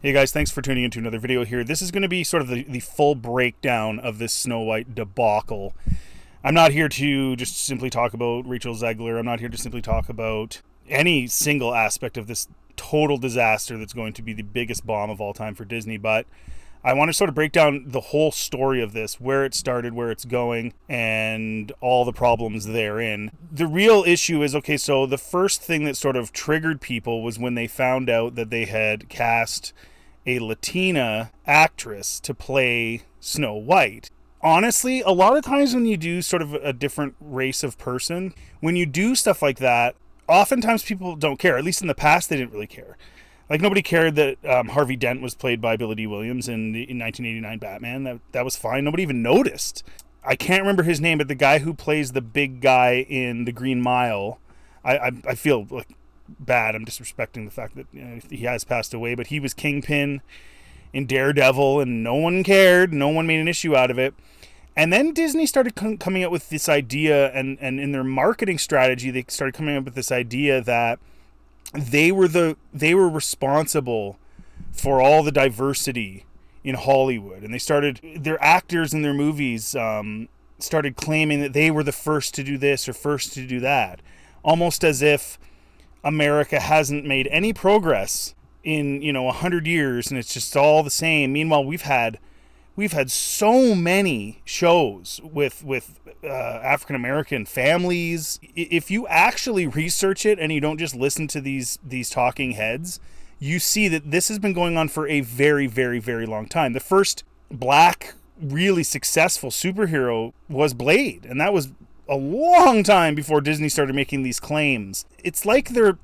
Hey guys, thanks for tuning into another video here. This is going to be sort of the full breakdown of this Snow White debacle. I'm not here to just simply talk about Rachel Zegler. I'm not here to simply talk about any single aspect of this total disaster that's going to be the biggest bomb of all time for Disney, but I want to sort of break down the whole story of this, where it started, where it's going, and all the problems therein. The real issue is, okay, so the first thing that sort of triggered people was when they found out that they had cast a Latina actress to play Snow White. Honestly, a lot of times when you do sort of a different race of person, when you do stuff like that, oftentimes people don't care. At least in the past, they didn't really care. Like, nobody cared that Harvey Dent was played by Billy D. Williams in 1989 Batman. That was fine. Nobody even noticed. I can't remember his name, but the guy who plays the big guy in The Green Mile, I feel like bad. I'm disrespecting the fact that he has passed away, but he was Kingpin in Daredevil, and no one cared. No one made an issue out of it. And then Disney started coming up with this idea, and in their marketing strategy, they started coming up with this idea that they were responsible for all the diversity in Hollywood, and their actors in their movies started claiming that they were the first to do this or first to do that, almost as if America hasn't made any progress in 100 years and it's just all the same. Meanwhile, we've had so many shows with African American families. If you actually research it and you don't just listen to these talking heads, you see that this has been going on for a very, very, very long time. The first black, really successful superhero was Blade, and that was a long time before Disney started making these claims. It's like they're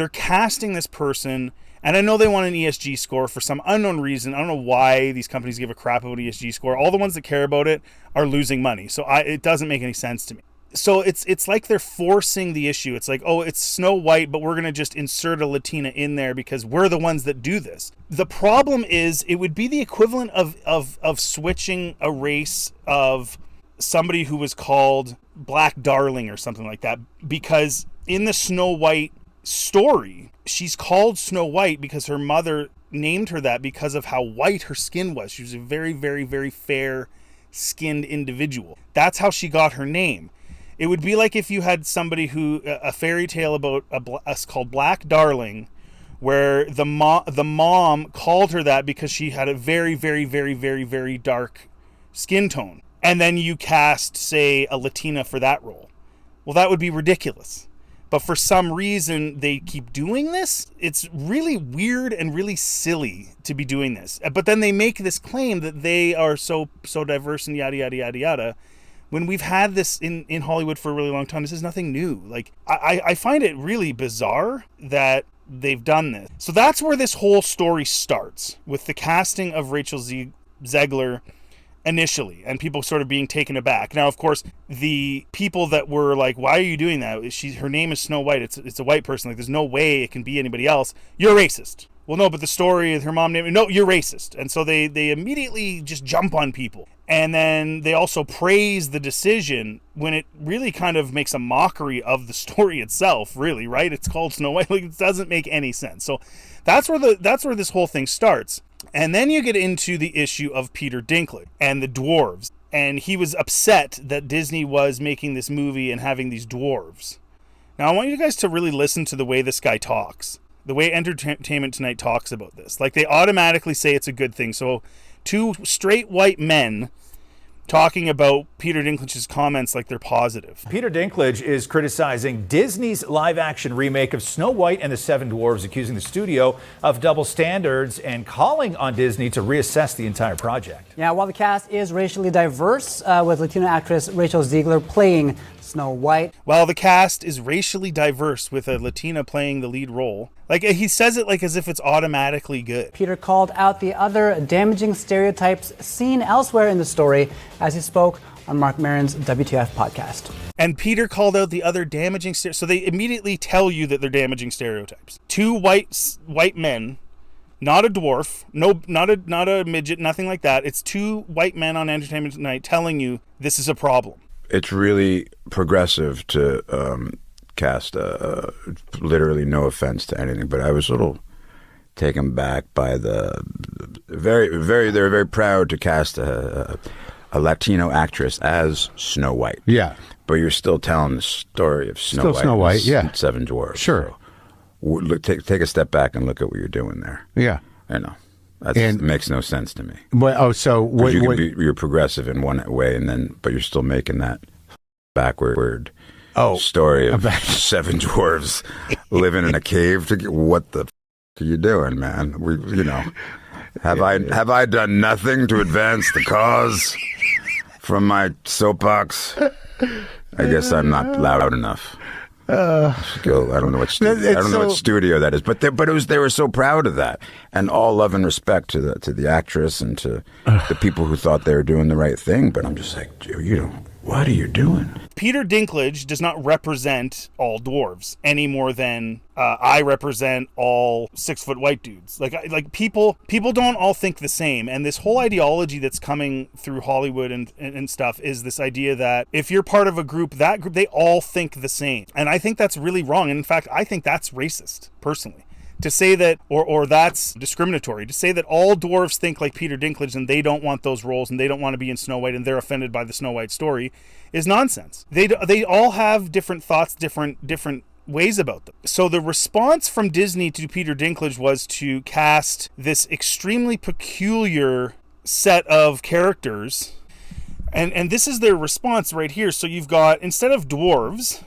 casting this person, and I know they want an ESG score for some unknown reason. I don't know why these companies give a crap about ESG score. All the ones that care about it are losing money, so it doesn't make any sense to me. So it's like they're forcing the issue. It's like, oh, it's Snow White, but we're going to just insert a Latina in there because we're the ones that do this. The problem is, it would be the equivalent of switching a race of somebody who was called Black Darling or something like that, because in the Snow White story, she's called Snow White because her mother named her that because of how white her skin was. She was a very, very, very fair-skinned individual. That's how she got her name. It would be like if you had somebody a fairy tale about us called Black Darling, where the mom called her that because she had a very, very, very, very, very dark skin tone. And then you cast, say, a Latina for that role. Well, that would be ridiculous. But for some reason, they keep doing this. It's really weird and really silly to be doing this. But then they make this claim that they are so diverse and yada, yada, yada, yada. When we've had this in Hollywood for a really long time, this is nothing new. Like, I find it really bizarre that they've done this. So that's where this whole story starts, with the casting of Rachel Zegler initially, and people sort of being taken aback. Now, of course, the people that were like, why are you doing that? Her name is Snow White. It's a white person. Like, there's no way it can be anybody else. You're racist. Well, no, but the story of her mom named, no, you're racist. And so they immediately just jump on people. And then they also praise the decision when it really kind of makes a mockery of the story itself, really, right? It's called Snow White. Like, it doesn't make any sense. So that's where this whole thing starts. And then you get into the issue of Peter Dinklage and the dwarves. And he was upset that Disney was making this movie and having these dwarves. Now, I want you guys to really listen to the way this guy talks. The way Entertainment Tonight talks about this. Like, they automatically say it's a good thing. So, two straight white men talking about Peter Dinklage's comments like they're positive. Peter Dinklage is criticizing Disney's live-action remake of Snow White and the Seven Dwarfs, accusing the studio of double standards and calling on Disney to reassess the entire project. Yeah, while the cast is racially diverse, with Latina actress Rachel Zegler playing Snow White. While the cast is racially diverse with a Latina playing the lead role. Like, he says it like as if it's automatically good. Peter called out the other damaging stereotypes seen elsewhere in the story as he spoke on Mark Maron's WTF podcast. And Peter called out the other damaging stereotypes. So they immediately tell you that they're damaging stereotypes. Two white men, not a dwarf, not a midget, nothing like that. It's two white men on Entertainment Tonight telling you this is a problem. It's really progressive to cast literally no offense to anything, but I was a little taken back by the they're very proud to cast a Latino actress as Snow White. Yeah. But you're still telling the story of Snow Still White. Snow White, yeah. Seven Dwarfs. Sure. So, look, take a step back and look at what you're doing there. Yeah. I know. And it makes no sense to me. So what? You're progressive in one way, but you're still making that backward story of seven dwarves living in a cave. What the are you doing, man? Have I done nothing to advance the cause from my soapbox? I guess I'm not loud enough. I don't know what studio that is, but they were so proud of that, and all love and respect to the actress and to the people who thought they were doing the right thing. But I'm just like, what are you doing? Peter Dinklage does not represent all dwarves any more than I represent all 6-foot white dudes. Like people don't all think the same, and this whole ideology that's coming through Hollywood and stuff is this idea that if you're part of a group, that group, they all think the same, and I think that's really wrong. And in fact, I think that's racist personally. To say that, or that's discriminatory, to say that all dwarves think like Peter Dinklage and they don't want those roles and they don't want to be in Snow White and they're offended by the Snow White story is nonsense. They all have different thoughts, different ways about them. So the response from Disney to Peter Dinklage was to cast this extremely peculiar set of characters, and this is their response right here. So you've got, instead of dwarves,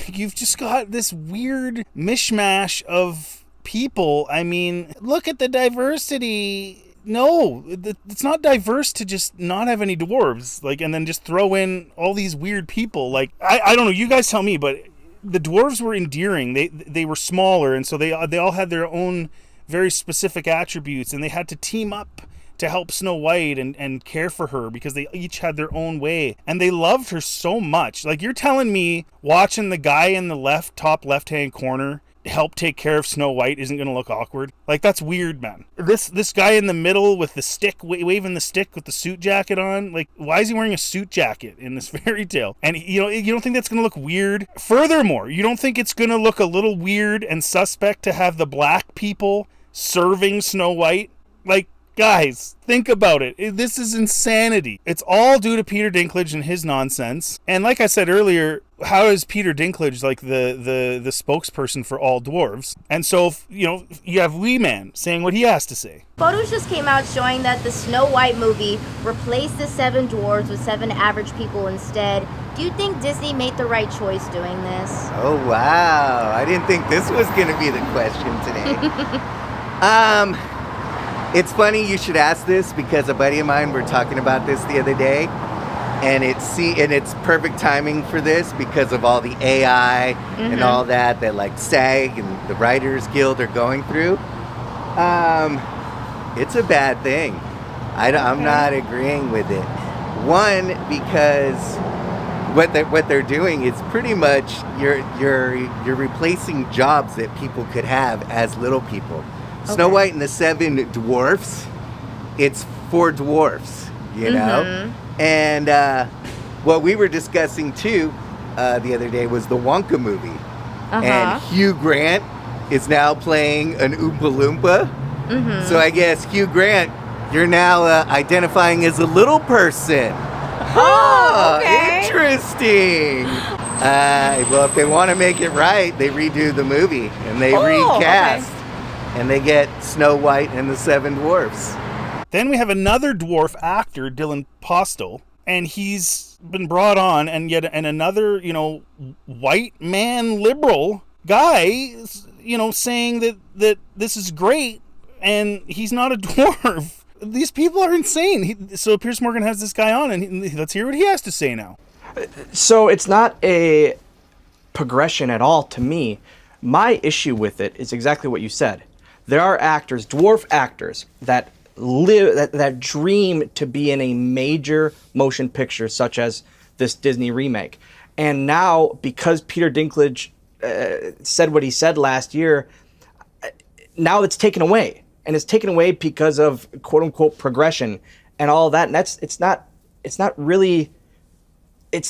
you've just got this weird mishmash of people. I mean, look at the diversity. No, it's not diverse to just not have any dwarves, and then just throw in all these weird people. I don't know, you guys tell me, but the dwarves were endearing. They were smaller, and so they all had their own very specific attributes, and they had to team up to help Snow White and care for her because they each had their own way, and they loved her so much. You're telling me watching the guy in the top left-hand corner help take care of Snow White isn't going to look awkward? That's weird, man. This guy in the middle with the stick, waving the stick with the suit jacket on, why is he wearing a suit jacket in this fairy tale? And you don't think that's going to look weird? Furthermore, you don't think it's going to look a little weird and suspect to have the black people serving Snow White? Guys, think about it. This is insanity. It's all due to Peter Dinklage and his nonsense. And like I said earlier, how is Peter Dinklage the spokesperson for all dwarves? And so, you have Wee Man saying what he has to say. Photos just came out showing that the Snow White movie replaced the 7 dwarves with 7 average people instead. Do you think Disney made the right choice doing this? Oh, wow. I didn't think this was going to be the question today. It's funny you should ask this because a buddy of mine were talking about this the other day, and it's perfect timing for this because of all the AI and all that SAG and the Writers Guild are going through. It's a bad thing. I'm not agreeing with it. One, because what they're doing is pretty much you're replacing jobs that people could have as little people. Snow White and the 7 dwarfs, it's 4 dwarfs, you know? And what we were discussing too the other day was the Wonka movie. And Hugh Grant is now playing an Oompa Loompa. So I guess, Hugh Grant, you're now identifying as a little person. Oh, okay. Interesting. Well, if they want to make it right, they redo the movie and they recast. And they get Snow White and the 7 dwarfs. Then we have another dwarf actor, Dylan Postel, and he's been brought on, and another, white man liberal guy, saying that this is great, and he's not a dwarf. These people are insane. So Piers Morgan has this guy on, and let's hear what he has to say now. So it's not a progression at all to me. My issue with it is exactly what you said. There are actors, dwarf actors, that that dream to be in a major motion picture such as this Disney remake. And now, because Peter Dinklage said what he said last year, now it's taken away. And it's taken away because of quote unquote progression and all that. And it's not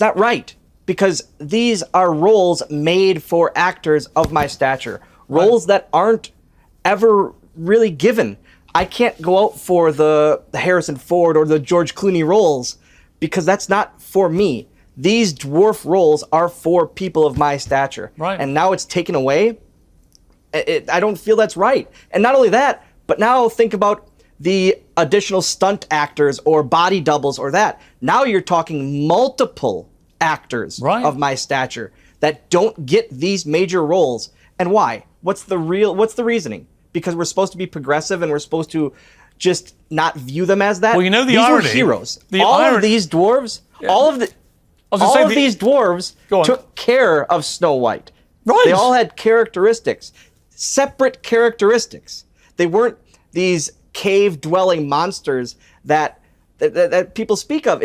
right. Because these are roles made for actors of my stature. Roles that aren't ever really given. I can't go out for the Harrison Ford or the George Clooney roles because that's not for me. These dwarf roles are for people of my stature. Right. And now it's taken away. I don't feel that's right. And not only that, but now think about the additional stunt actors or body doubles or that. Now you're talking multiple actors of my stature that don't get these major roles. And why? What's the reasoning? Because we're supposed to be progressive and we're supposed to just not view them as that. Well, you know the these irony. Were heroes. The all irony. of these dwarves, Yeah. all of these dwarves Go on. took care of Snow White. Right. They all had characteristics, separate characteristics. They weren't these cave-dwelling monsters that people speak of.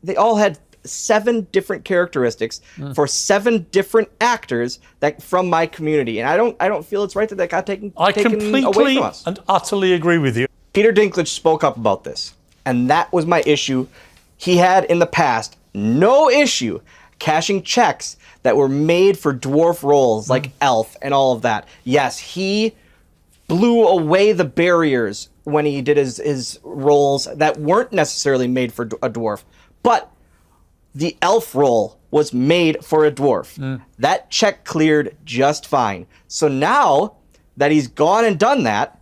They all had 7 different characteristics for 7 different actors that from my community, and I don't feel it's right that got taken away completely from us. and utterly agree with you. Peter Dinklage spoke up about this, and that was my issue. He had in the past no issue cashing checks that were made for dwarf roles like Elf and all of that. Yes, he blew away the barriers when he did his roles that weren't necessarily made for a dwarf, but the Elf role was made for a dwarf. That check cleared just fine. So now that he's gone and done that,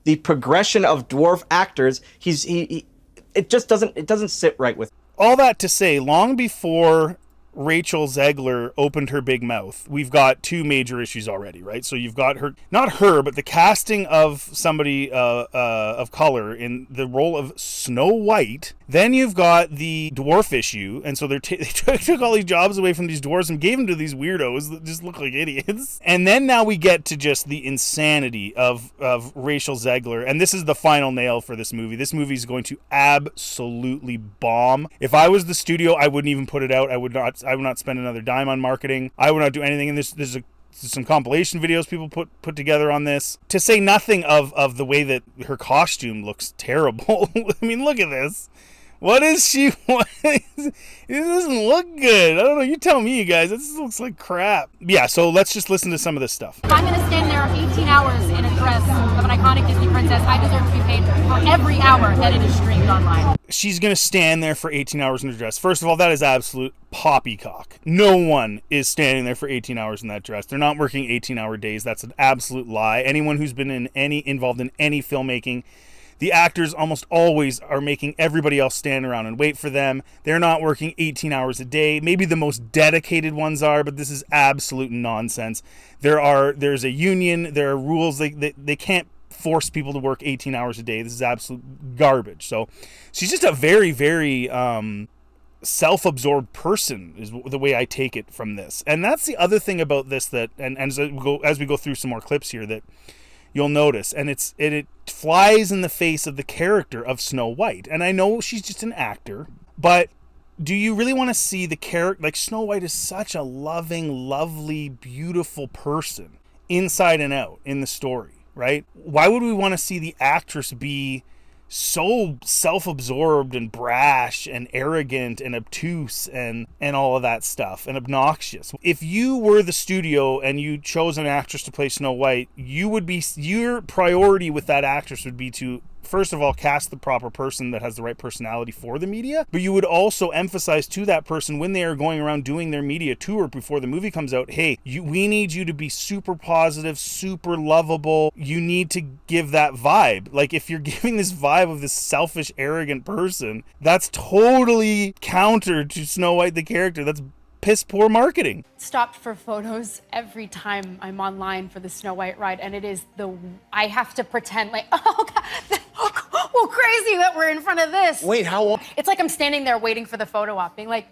the progression of dwarf actors, it doesn't sit right with. All that to say, long before Rachel Zegler opened her big mouth, we've got 2 major issues already, right? So you've got not her, but the casting of somebody of color in the role of Snow White. Then you've got the dwarf issue, and so they took all these jobs away from these dwarves and gave them to these weirdos that just look like idiots. And then now we get to just the insanity of Rachel Zegler, and this is the final nail for this movie. This movie is going to absolutely bomb. If I was the studio, I wouldn't even put it out. I would not spend another dime on marketing. I would not do anything. And there's some compilation videos people put together on this. To say nothing of the way that her costume looks terrible. I mean, look at this. What is she? It doesn't look good. I don't know. You tell me, you guys. This looks like crap. Yeah, so let's just listen to some of this stuff. If I'm going to stand there 18 hours in a dress of an iconic Disney princess, I deserve to be paid for every hour that it is streamed online. She's going to stand there for 18 hours in a dress. First of all, that is absolute poppycock. No one is standing there for 18 hours in that dress. They're not working 18-hour days. That's an absolute lie. Anyone who's been involved in any filmmaking, the actors almost always are making everybody else stand around and wait for them. They're not working 18 hours a day. Maybe the most dedicated ones are, but this is absolute nonsense. There's a union. There are rules. They can't force people to work 18 hours a day. This is absolute garbage. So she's just a very, very self-absorbed person is the way I take it from this. And that's the other thing about this that, and as we go through some more clips here, that you'll notice, and it flies in the face of the character of Snow White. And I know she's just an actor, but do you really want to see the character? Like, Snow White is such a loving, lovely, beautiful person inside and out in the story, right? Why would we want to see the actress be so self-absorbed and brash and arrogant and obtuse and all of that stuff and obnoxious? If you were the studio and you chose an actress to play Snow White, your priority with that actress would be to, first of all, cast the proper person that has the right personality for the media, but you would also emphasize to that person when they are going around doing their media tour before the movie comes out, hey, we need you to be super positive, super lovable. You need to give that vibe. Like, if you're giving this vibe of this selfish, arrogant person, that's totally counter to Snow White the character. That's piss poor marketing. Stopped for photos every time I'm online for the Snow White ride, and I have to pretend like, oh God, well, crazy that we're in front of this. Wait, how long? It's like I'm standing there waiting for the photo op, being like,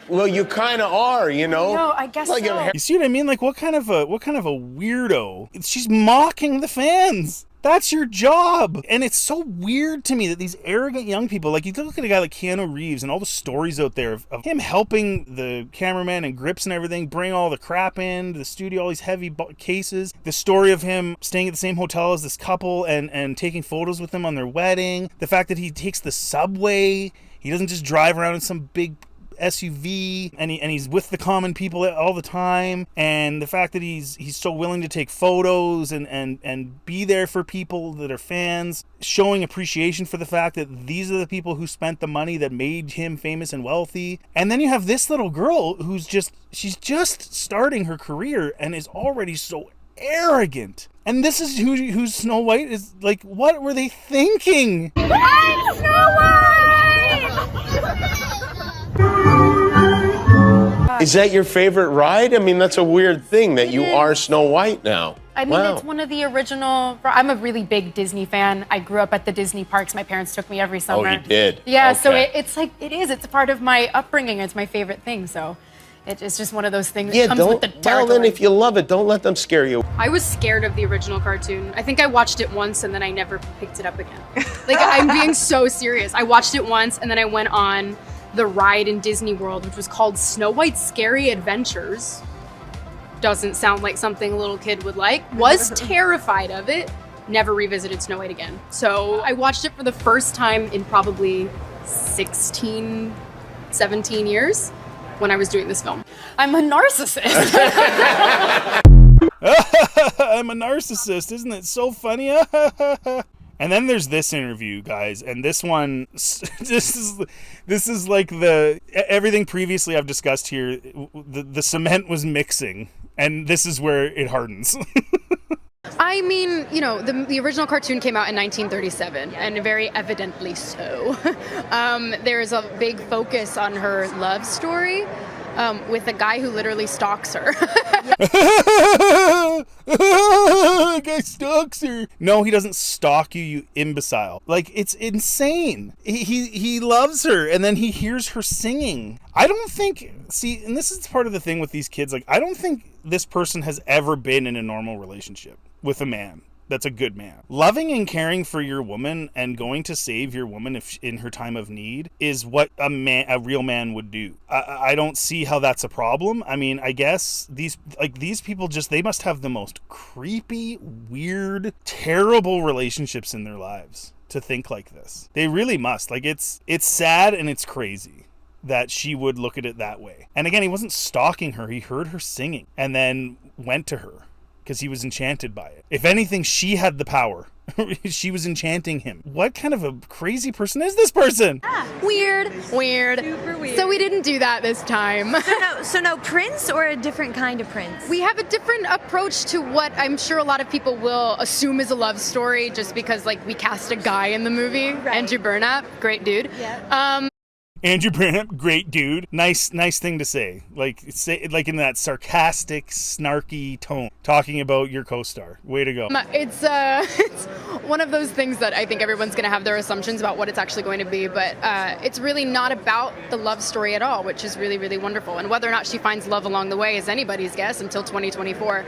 well, you kind of are, you know. no, I guess like so. a You see what I mean? Like, what kind of a weirdo? She's mocking the fans. That's your job. And it's so weird to me that these arrogant young people, like, you look at a guy like Keanu Reeves and all the stories out there of him helping the cameraman and grips and everything bring all the crap in to the studio, all these heavy cases. The story of him staying at the same hotel as this couple and taking photos with them on their wedding. The fact that he takes the subway. He doesn't just drive around in some big SUV, and he's with the common people all the time, and the fact that he's so willing to take photos and be there for people that are fans, showing appreciation for the fact that these are the people who spent the money that made him famous and wealthy. And then you have this little girl she's just starting her career and is already so arrogant. And this is who Snow White is. Like, what were they thinking? I'm Snow White! Is that your favorite ride? I mean, that's a weird thing that you are Snow White now. I mean, it's one of the original. I'm a really big Disney fan. I grew up at the Disney parks. My parents took me every summer. Oh, you did? Yeah, Okay. so it's like, it's a part of my upbringing. It's my favorite thing. So it's just one of those things that Yeah, comes don't. with the territory. Well, then if you love it, don't let them scare you. I was scared of the original cartoon. I think I watched it once and then I never picked it up again. Like, I'm being so serious. I watched it once and then I went on the ride in Disney World, which was called Snow White's Scary Adventures. Doesn't sound like something a little kid would like. Was terrified of it. Never revisited Snow White again. So I watched it for the first time in probably 16, 17 years when I was doing this film. I'm a narcissist. I'm a narcissist. Isn't it so funny? And then there's this interview, guys, and this one, this is like everything previously I've discussed here. The cement was mixing, and this is where it hardens. I mean, you know, the original cartoon came out in 1937, and very evidently so. There's a big focus on her love story with a guy who literally stalks her. Guy stalks her. No, he doesn't stalk you, you imbecile. Like, it's insane. He loves her, and then he hears her singing. I don't think, see, and this is part of the thing with these kids, like, I don't think this person has ever been in a normal relationship with a man that's a good man. Loving and caring for your woman and going to save your woman if in her time of need is what a real man would do. I don't see how that's a problem. I mean, I guess these people they must have the most creepy, weird, terrible relationships in their lives to think like this. They really must. Like, it's sad and it's crazy that she would look at it that way. And again, he wasn't stalking her. He heard her singing and then went to her because he was enchanted by it. If anything, she had the power. She was enchanting him. What kind of a crazy person is this person? Weird. Super weird. So we didn't do that this time. So no Prince, or a different kind of Prince? We have a different approach to what I'm sure a lot of people will assume is a love story just because, like, we cast a guy in the movie. Right. Andrew Burnap, great dude. Yeah. Andrew Burnap, great dude. Nice thing to say. Like in that sarcastic, snarky tone, talking about your co-star. Way to go. It's one of those things that I think everyone's going to have their assumptions about what it's actually going to be, but it's really not about the love story at all, which is really, really wonderful. And whether or not she finds love along the way is anybody's guess until 2024.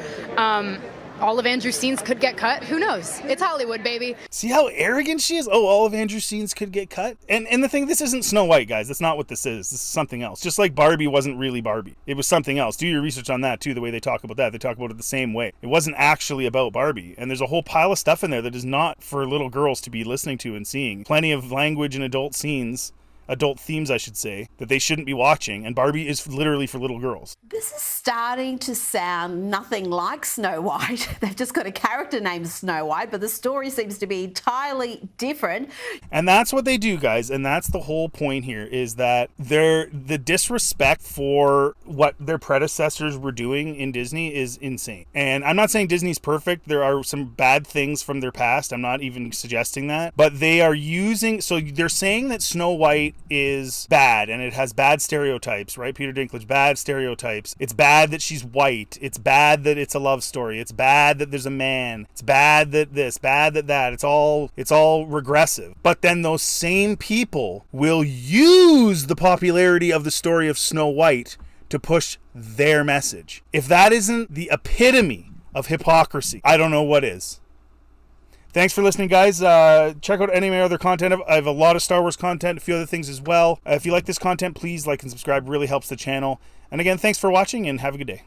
All of Andrew's scenes could get cut. Who knows? It's Hollywood, baby. See how arrogant she is? Oh, all of Andrew's scenes could get cut? And the thing, this isn't Snow White, guys. That's not what this is. This is something else. Just like Barbie wasn't really Barbie. It was something else. Do your research on that, too, the way they talk about that. They talk about it the same way. It wasn't actually about Barbie. And there's a whole pile of stuff in there that is not for little girls to be listening to and seeing. Plenty of language and adult scenes, adult themes, I should say, that they shouldn't be watching. And Barbie is literally for little girls. This is starting to sound nothing like Snow White. They've just got a character named Snow White, but the story seems to be entirely different. And that's what they do, guys. And that's the whole point here, is that the disrespect for what their predecessors were doing in Disney is insane. And I'm not saying Disney's perfect. There are some bad things from their past. I'm not even suggesting that. But they are so they're saying that Snow White is bad and it has bad stereotypes, right? Peter Dinklage, bad stereotypes. It's bad that she's white. It's bad that it's a love story. It's bad that there's a man. It's bad that this, bad that that. It's all regressive. But then those same people will use the popularity of the story of Snow White to push their message. If that isn't the epitome of hypocrisy, I don't know what is. Thanks for listening, guys. Check out any of my other content. I have a lot of Star Wars content, a few other things as well. If you like this content, please like and subscribe. It really helps the channel. And again, thanks for watching and have a good day.